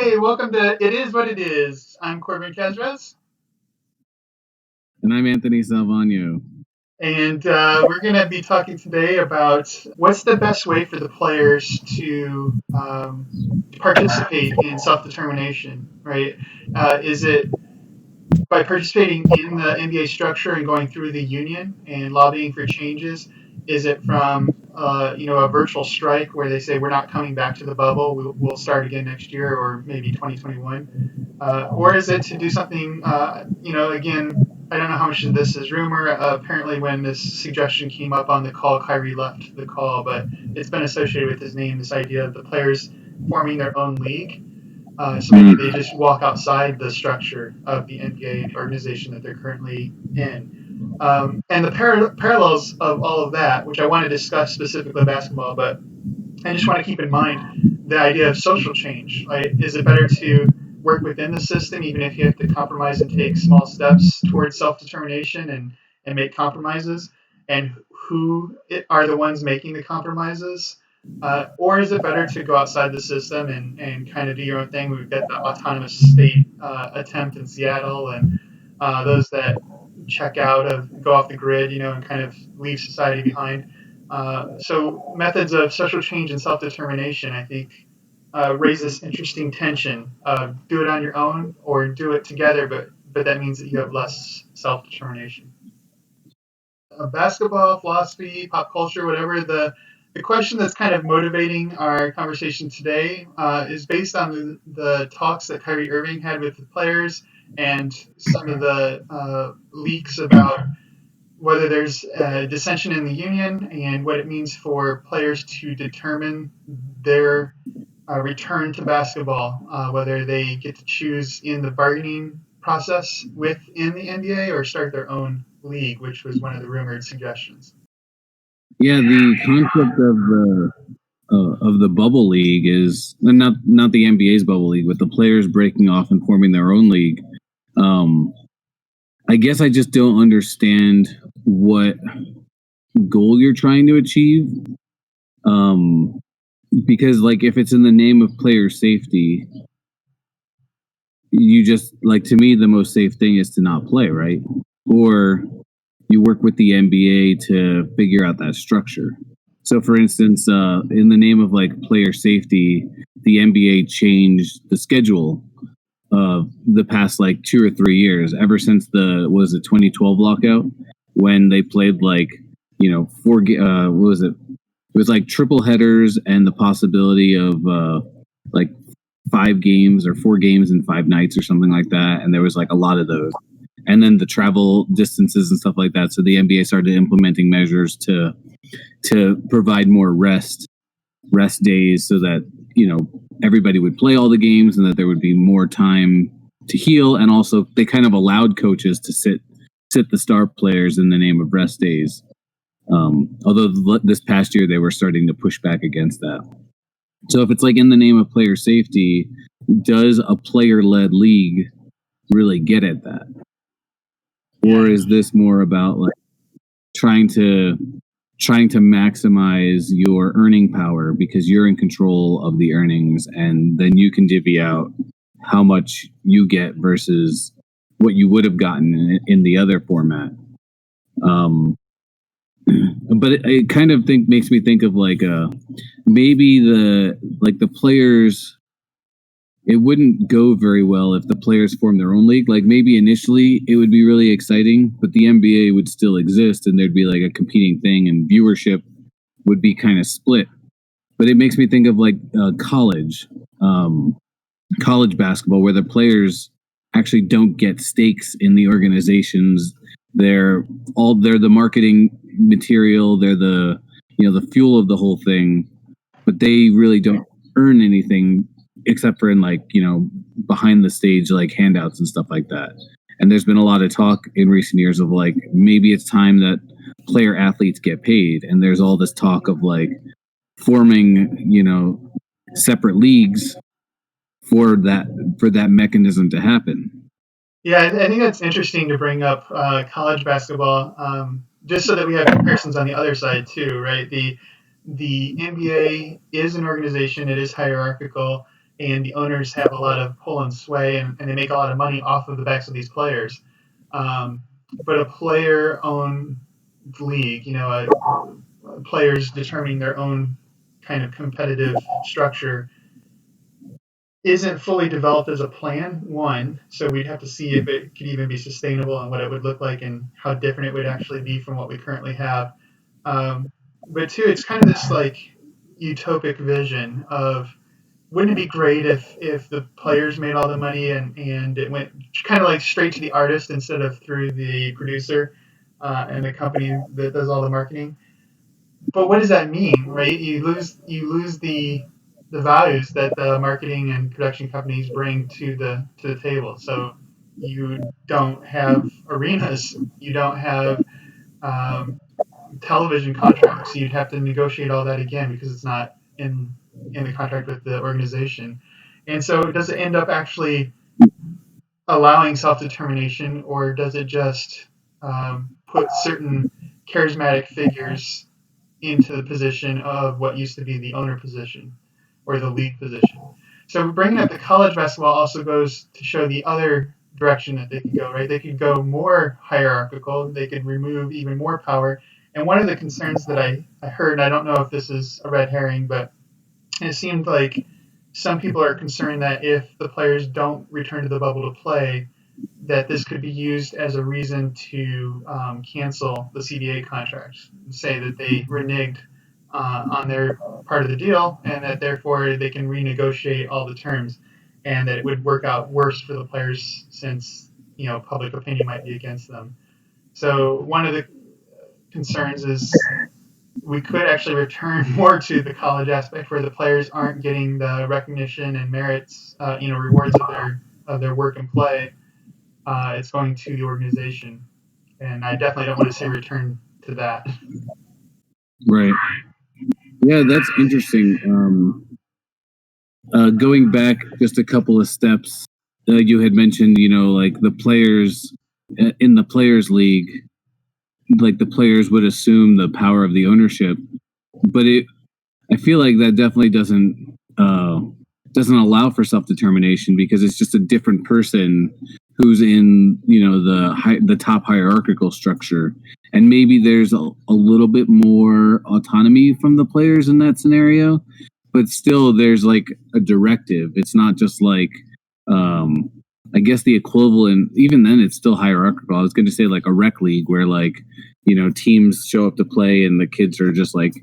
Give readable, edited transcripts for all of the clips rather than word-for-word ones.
Hey, welcome to It Is What It Is. I'm Corbin Kesres, And I'm Anthony Salvagno. and we're going to be talking today about what's the best way for the players to participate in self-determination, right? Is it by participating in the NBA structure and going through the union and lobbying for changes? Is it from a virtual strike where they say we're not coming back to the bubble, we'll start again next year or maybe 2021? Or is it to do something? Again, I don't know how much of this is rumor. Apparently, when this suggestion came up on the call, Kyrie left the call, but it's been associated with his name. This idea of the players forming their own league. So maybe they just walk outside the structure of the NBA organization that they're currently in. And the parallels of all of that, which I want to discuss specifically basketball, but I just want to keep in mind the idea of social change. Right? Is it better to work within the system, even if you have to compromise and take small steps towards self-determination and make compromises? And who are the ones making the compromises? Or is it better to go outside the system and kind of do your own thing? We've got the autonomous state attempt in Seattle, and those that check out of go off the grid, and kind of leave society behind. So methods of social change and self-determination, I think, raise this interesting tension of do it on your own or do it together, but that means that you have less self-determination. Basketball, philosophy, pop culture, whatever, the question that's kind of motivating our conversation today is based on the talks that Kyrie Irving had with the players and some of the leaks about whether there's dissension in the union and what it means for players to determine their return to basketball, whether they get to choose in the bargaining process within the NBA or start their own league, which was one of the rumored suggestions. Yeah, the concept of the bubble league is not the NBA's bubble league, but the players breaking off and forming their own league. I guess I just don't understand what goal you're trying to achieve. Because like if it's in the name of player safety, you just like to me the most safe thing is to not play, right? Or you work with the NBA to figure out that structure. So, for instance, in the name of like player safety, the NBA changed the schedule of the past like 2 or 3 years, ever since the 2012 lockout, when they played like four. What was it? It was like triple headers and the possibility of like 5 games or 4 games in 5 nights or something like that, and there was like a lot of those. And then the travel distances and stuff like that. So the NBA started implementing measures to provide more rest days, so that everybody would play all the games and that there would be more time to heal. And also, they kind of allowed coaches to sit the star players in the name of rest days. Although this past year they were starting to push back against that. So if it's like in the name of player safety, does a player-led league really get at that? Or is this more about like trying to maximize your earning power because you're in control of the earnings, and then you can divvy out how much you get versus what you would have gotten in the other format? But it kind of makes me think of like maybe the players. It wouldn't go very well if the players form their own league. Like maybe initially it would be really exciting, but the NBA would still exist and there'd be like a competing thing and viewership would be kind of split. But it makes me think of like college basketball, where the players actually don't get stakes in the organizations. They're the marketing material. They're the the fuel of the whole thing, but they really don't earn anything except for in like behind the stage like handouts and stuff like that. And there's been a lot of talk in recent years of like maybe it's time that player athletes get paid, and there's all this talk of like forming separate leagues for that mechanism to happen. Yeah, I think that's interesting to bring up college basketball, just so that we have comparisons on the other side too, right? The NBA is an organization; it is hierarchical, and the owners have a lot of pull and sway, and they make a lot of money off of the backs of these players. Um, but a player-owned league, players determining their own kind of competitive structure isn't fully developed as a plan, one. So we'd have to see if it could even be sustainable and what it would look like and how different it would actually be from what we currently have. Um, but two, it's kind of this like utopic vision of wouldn't it be great if the players made all the money and it went kind of like straight to the artist instead of through the producer and the company that does all the marketing? But what does that mean, right? You lose the values that the marketing and production companies bring to the table. So you don't have arenas, you don't have um, television contracts. You'd have to negotiate all that again because it's not in the contract with the organization. And so, does it end up actually allowing self determination, or does it just put certain charismatic figures into the position of what used to be the owner position or the lead position? So bringing up the college basketball also goes to show the other direction that they could go, right? They could go more hierarchical. They could remove even more power. And one of the concerns that I heard, and I don't know if this is a red herring, but it seemed like some people are concerned that if the players don't return to the bubble to play, that this could be used as a reason to cancel the CBA contracts, say that they reneged on their part of the deal, and that therefore they can renegotiate all the terms, and that it would work out worse for the players since public opinion might be against them. So one of the concerns is we could actually return more to the college aspect where the players aren't getting the recognition and merits, rewards of their work and play. It's going to the organization, and I definitely don't want to see a return to that. Right. Yeah, that's interesting. Going back just a couple of steps, you had mentioned, like the players in the players league, like the players would assume the power of the ownership, but I feel like that definitely doesn't allow for self determination because it's just a different person who's in the top hierarchical structure, and maybe there's a little bit more autonomy from the players in that scenario, but still there's like a directive. It's not just like um, I guess the equivalent. Even then, it's still hierarchical. I was going to say like a rec league where like teams show up to play and the kids are just like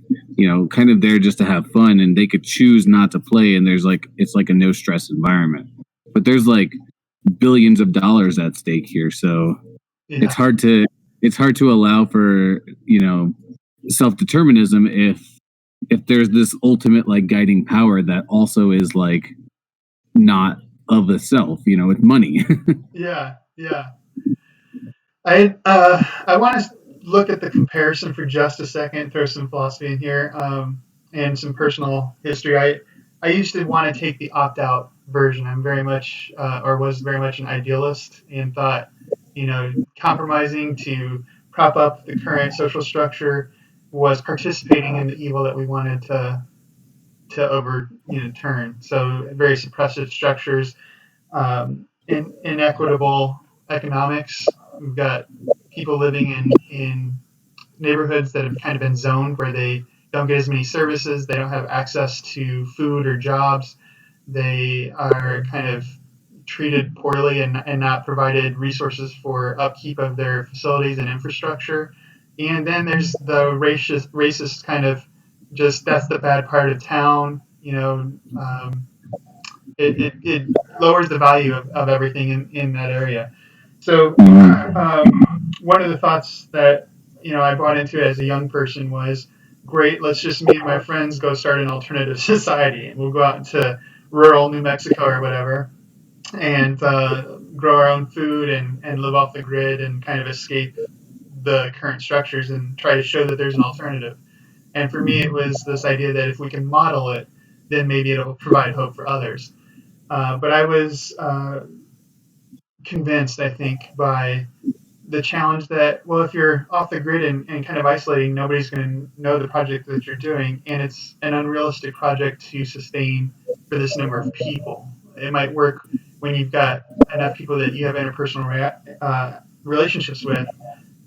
kind of there just to have fun, and they could choose not to play, and it's like a no stress environment. But there's like billions of dollars at stake here, so Yeah, it's hard to allow for self determinism if there's this ultimate like guiding power that also is like not of itself, with money. yeah, yeah. I want to look at the comparison for just a second, throw some philosophy in here, and some personal history. I used to want to take the opt out version. I'm very much or was very much an idealist and thought compromising to prop up the current social structure was participating in the evil that we wanted to overturn. So very suppressive structures, inequitable economics. We've got people living in neighborhoods that have kind of been zoned where they don't get as many services, they don't have access to food or jobs, they are kind of treated poorly and not provided resources for upkeep of their facilities and infrastructure. And then there's the racist kind of just that's the bad part of town. It lowers the value of everything in that area. So one of the thoughts that I brought into it as a young person was, great, let's just me and my friends go start an alternative society, and we'll go out into rural New Mexico or whatever, and grow our own food and live off the grid and kind of escape the current structures and try to show that there's an alternative. And for me, it was this idea that if we can model it, then maybe it'll provide hope for others. But I was convinced, I think, by the challenge that, well, if you're off the grid and kind of isolating, nobody's going to know the project that you're doing, and it's an unrealistic project to sustain for this number of people. It might work when you've got enough people that you have interpersonal relationships with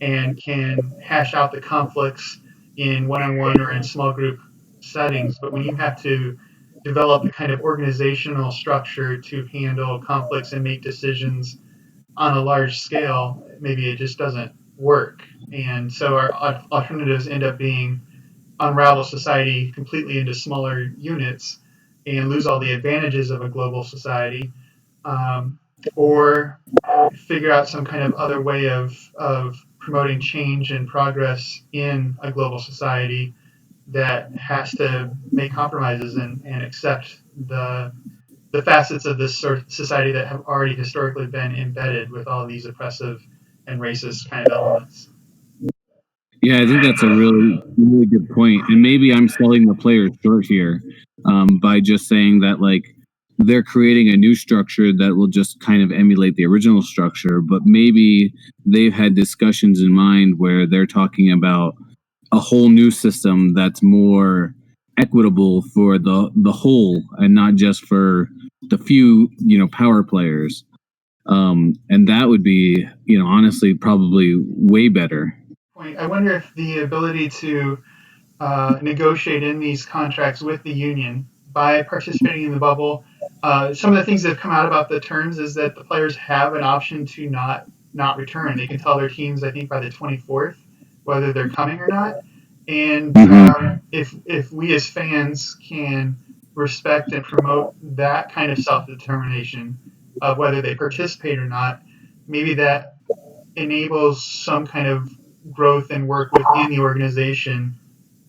and can hash out the conflicts in one-on-one or in small group settings. But when you have to develop the kind of organizational structure to handle conflicts and make decisions on a large scale, maybe it just doesn't work. And so our alternatives end up being unravel society completely into smaller units and lose all the advantages of a global society, um, or figure out some kind of other way of promoting change and progress in a global society that has to make compromises and accept the facets of this sort of society that have already historically been embedded with all these oppressive and racist kind of elements. Yeah, I think that's a really good point. And maybe I'm selling the players short here by just saying that like they're creating a new structure that will just kind of emulate the original structure, but maybe they've had discussions in mind where they're talking about a whole new system that's more equitable for the whole and not just for the few, power players. And that would be, honestly, probably way better. I wonder if the ability to negotiate in these contracts with the union by participating in the bubble. Some of the things that have come out about the terms is that the players have an option to not return. They can tell their teams, I think, by the 24th whether they're coming or not. And if we as fans can respect and promote that kind of self determination of whether they participate or not, maybe that enables some kind of growth and work within the organization.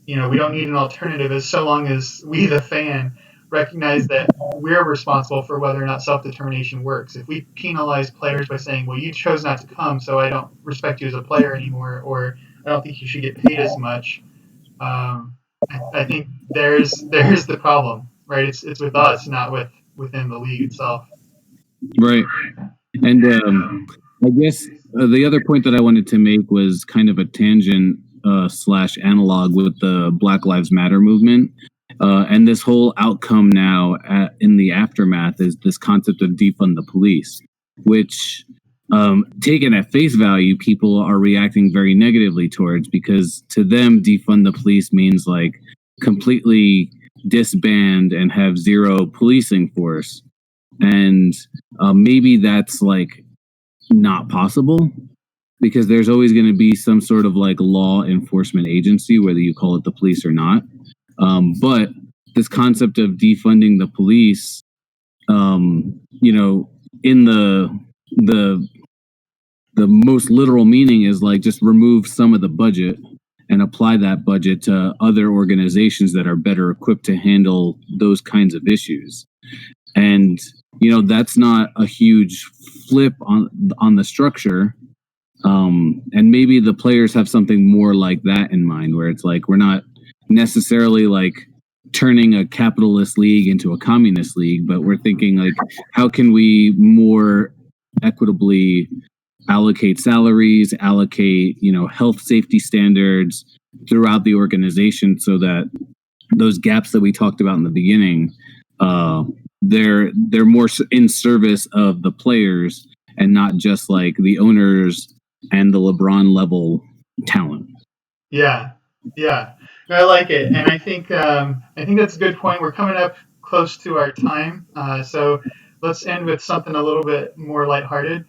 We don't need an alternative as so long as we, the fan, recognize that we're responsible for whether or not self-determination works. If we penalize players by saying, well, you chose not to come, so I don't respect you as a player anymore, or I don't think you should get paid as much, I think there's the problem, right? It's with us, not within the league itself. Right. And I guess the other point that I wanted to make was kind of a tangent slash analog with the Black Lives Matter movement. And this whole outcome now in the aftermath is this concept of defund the police, which, taken at face value, people are reacting very negatively towards, because to them, defund the police means like completely disband and have zero policing force. And maybe that's like not possible, because there's always going to be some sort of like law enforcement agency, whether you call it the police or not. But this concept of defunding the police, in the the most literal meaning is like just remove some of the budget and apply that budget to other organizations that are better equipped to handle those kinds of issues. And that's not a huge flip on the structure. And maybe the players have something more like that in mind, where it's like we're not necessarily like turning a capitalist league into a communist league, but we're thinking like, how can we more equitably allocate salaries, allocate health safety standards throughout the organization, so that those gaps that we talked about in the beginning, they're more in service of the players and not just like the owners and the LeBron level talent. Yeah, yeah, I like it, and I think that's a good point. We're coming up close to our time, so let's end with something a little bit more lighthearted.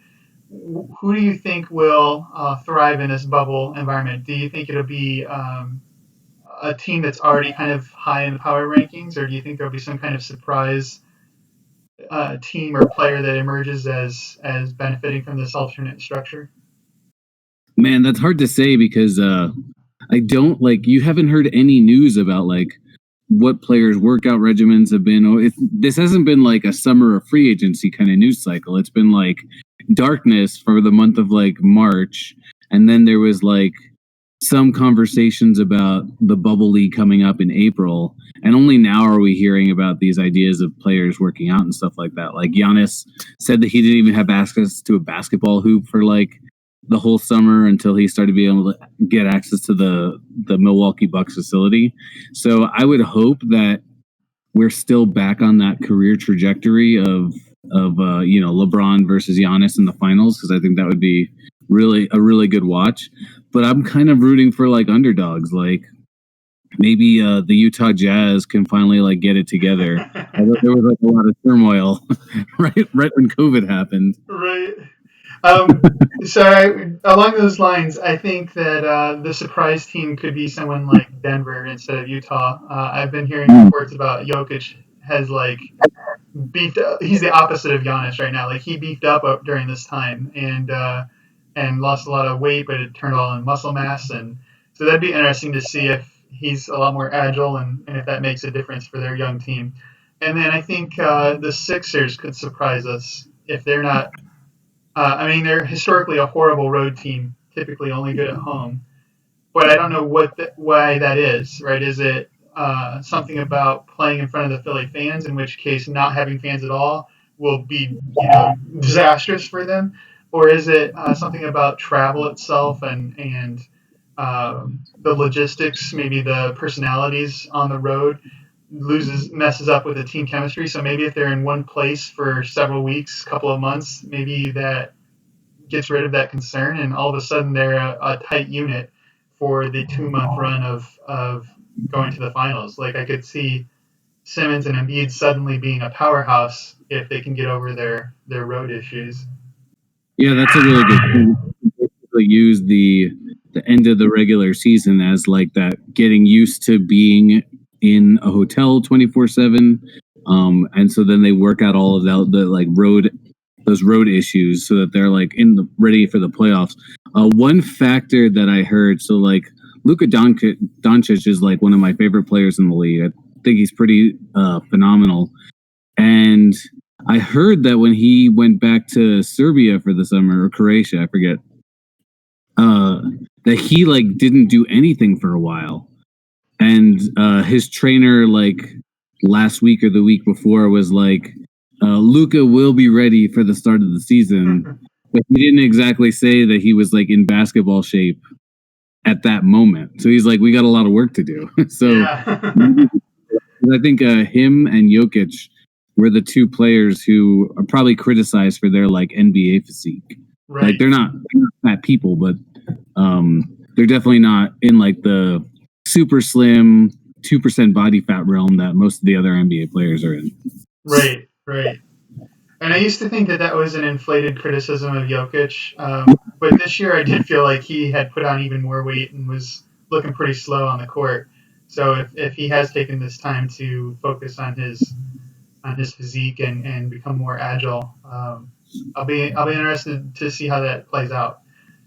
Who do you think will thrive in this bubble environment? Do you think it'll be a team that's already kind of high in the power rankings, or do you think there'll be some kind of surprise team or player that emerges as benefiting from this alternate structure? Man, that's hard to say, because I don't like, you haven't heard any news about like what players' workout regimens have been. Or this hasn't been like a summer of free agency kind of news cycle. It's been like darkness for the month of like March, and then there was like some conversations about the bubble league coming up in April, and only now are we hearing about these ideas of players working out and stuff like that. Like Giannis said that he didn't even have access to a basketball hoop for like the whole summer until he started being able to get access to the Milwaukee Bucks facility. So I would hope that we're still back on that career trajectory of LeBron versus Giannis in the finals, because I think that would be really a really good watch. But I'm kind of rooting for like underdogs, like maybe the Utah Jazz can finally like get it together. Although there was like a lot of turmoil right when COVID happened. Right. Um, along those lines, I think that the surprise team could be someone like Denver instead of Utah. I've been hearing reports about Jokic has like beefed up. He's the opposite of Giannis right now. Like he beefed up during this time and lost a lot of weight, but it turned all in muscle mass. And so that'd be interesting to see if he's a lot more agile and if that makes a difference for their young team. And then I think the Sixers could surprise us if they're not. I mean, they're historically a horrible road team, typically only good at home. But I don't know why that is. Right? Is it something about playing in front of the Philly fans, in which case not having fans at all will be disastrous for them, or is it something about travel itself and the logistics, maybe the personalities on the road messes up with the team chemistry. So maybe if they're in one place for several weeks, couple of months, maybe that gets rid of that concern, and all of a sudden they're a tight unit for the 2 month run of going to the finals. Like I could see Simmons and Embiid suddenly being a powerhouse if they can get over their road issues. Yeah, that's a really good point. Basically, use the end of the regular season as like that getting used to being in a hotel 24/7, and so then they work out all of the like those road issues so that they're like ready for the playoffs. One factor that I heard, so like Luka Doncic is like one of my favorite players in the league. I think he's pretty phenomenal. And I heard that when he went back to Serbia for the summer, or Croatia, I forget, uh, that he like didn't do anything for a while. And his trainer, like last week or the week before, was like, Luca will be ready for the start of the season. But he didn't exactly say that he was like in basketball shape at that moment. So he's like, we got a lot of work to do. So Yeah. I think him and Jokic were the two players who are probably criticized for their like NBA physique. Right. Like they're not fat people, but they're definitely not in like the super slim 2% body fat realm that most of the other NBA players are in. Right. Right. And I used to think that that was an inflated criticism of Jokic, but this year I did feel like he had put on even more weight and was looking pretty slow on the court. So if he has taken this time to focus on his physique and become more agile, I'll be interested to see how that plays out.